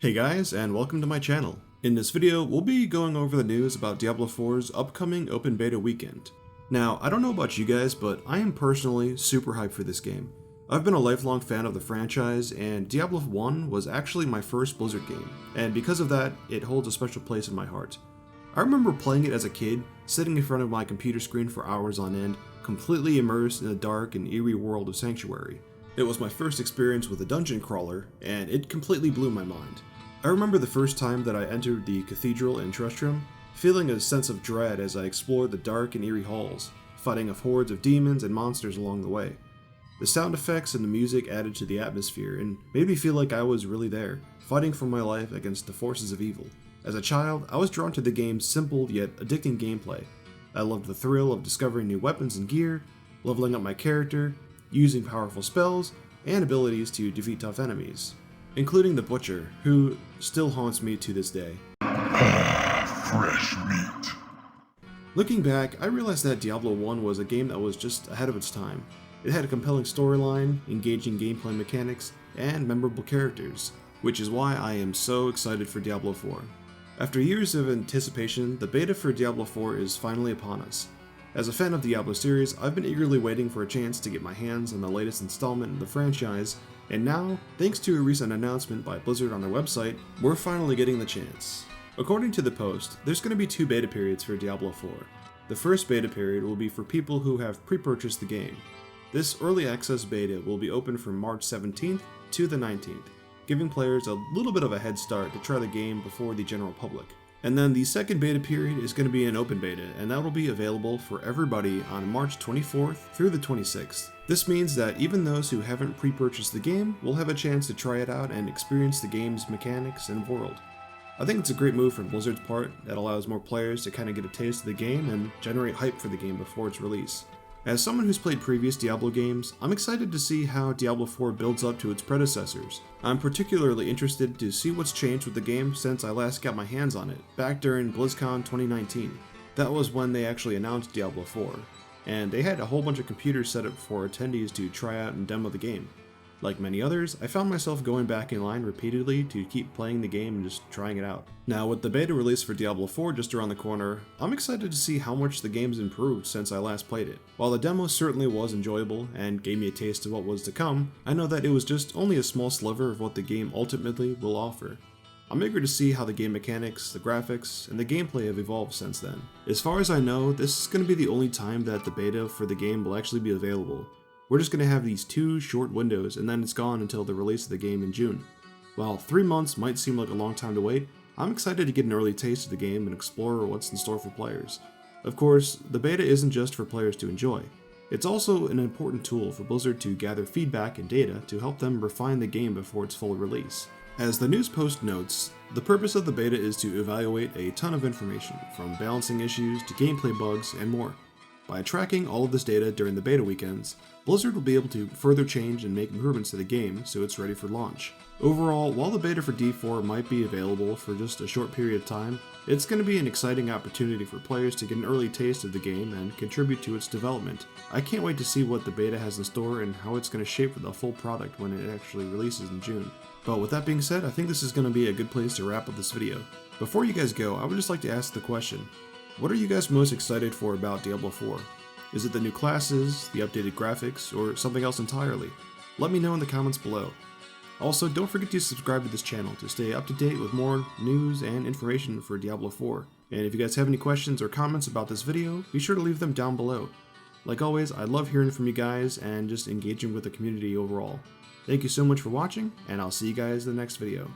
Hey guys, and welcome to my channel. In this video, we'll be going over the news about Diablo 4's upcoming open beta weekend. Now, I don't know about you guys, but I am personally super hyped for this game. I've been a lifelong fan of the franchise, and Diablo 1 was actually my first Blizzard game, and because of that, it holds a special place in my heart. I remember playing it as a kid, sitting in front of my computer screen for hours on end, completely immersed in the dark and eerie world of Sanctuary. It was my first experience with a dungeon crawler, and it completely blew my mind. I remember the first time that I entered the cathedral in Tristram, feeling a sense of dread as I explored the dark and eerie halls, fighting off hordes of demons and monsters along the way. The sound effects and the music added to the atmosphere and made me feel like I was really there, fighting for my life against the forces of evil. As a child, I was drawn to the game's simple yet addicting gameplay. I loved the thrill of discovering new weapons and gear, leveling up my character, using powerful spells, and abilities to defeat tough enemies, including the Butcher, who still haunts me to this day. Fresh meat. Looking back, I realized that Diablo 1 was a game that was just ahead of its time. It had a compelling storyline, engaging gameplay mechanics, and memorable characters, which is why I am so excited for Diablo 4. After years of anticipation, the beta for Diablo 4 is finally upon us. As a fan of the Diablo series, I've been eagerly waiting for a chance to get my hands on the latest installment in the franchise, and now, thanks to a recent announcement by Blizzard on their website, we're finally getting the chance. According to the post, there's going to be 2 beta periods for Diablo 4. The first beta period will be for people who have pre-purchased the game. This early access beta will be open from March 17th to the 19th, giving players a little bit of a head start to try the game before the general public. And then the second beta period is going to be an open beta, and that will be available for everybody on March 24th through the 26th. This means that even those who haven't pre-purchased the game will have a chance to try it out and experience the game's mechanics and world. I think it's a great move from Blizzard's part that allows more players to kind of get a taste of the game and generate hype for the game before its release. As someone who's played previous Diablo games, I'm excited to see how Diablo 4 builds up to its predecessors. I'm particularly interested to see what's changed with the game since I last got my hands on it, back during BlizzCon 2019. That was when they actually announced Diablo 4, and they had a whole bunch of computers set up for attendees to try out and demo the game. Like many others, I found myself going back in line repeatedly to keep playing the game and just trying it out. Now, with the beta release for Diablo 4 just around the corner, I'm excited to see how much the game's improved since I last played it. While the demo certainly was enjoyable and gave me a taste of what was to come, I know that it was just only a small sliver of what the game ultimately will offer. I'm eager to see how the game mechanics, the graphics, and the gameplay have evolved since then. As far as I know, this is going to be the only time that the beta for the game will actually be available. We're just going to have these 2 short windows and then it's gone until the release of the game in June. While 3 months might seem like a long time to wait, I'm excited to get an early taste of the game and explore what's in store for players. Of course, the beta isn't just for players to enjoy. It's also an important tool for Blizzard to gather feedback and data to help them refine the game before its full release. As the news post notes, the purpose of the beta is to evaluate a ton of information, from balancing issues to gameplay bugs and more. By tracking all of this data during the beta weekends, Blizzard will be able to further change and make improvements to the game so it's ready for launch. Overall, while the beta for D4 might be available for just a short period of time, it's going to be an exciting opportunity for players to get an early taste of the game and contribute to its development. I can't wait to see what the beta has in store and how it's going to shape the full product when it actually releases in June. But with that being said, I think this is going to be a good place to wrap up this video. Before you guys go, I would just like to ask the question: what are you guys most excited for about Diablo 4? Is it the new classes, the updated graphics, or something else entirely? Let me know in the comments below. Also, don't forget to subscribe to this channel to stay up to date with more news and information for Diablo 4. And if you guys have any questions or comments about this video, be sure to leave them down below. Like always, I love hearing from you guys and just engaging with the community overall. Thank you so much for watching, and I'll see you guys in the next video.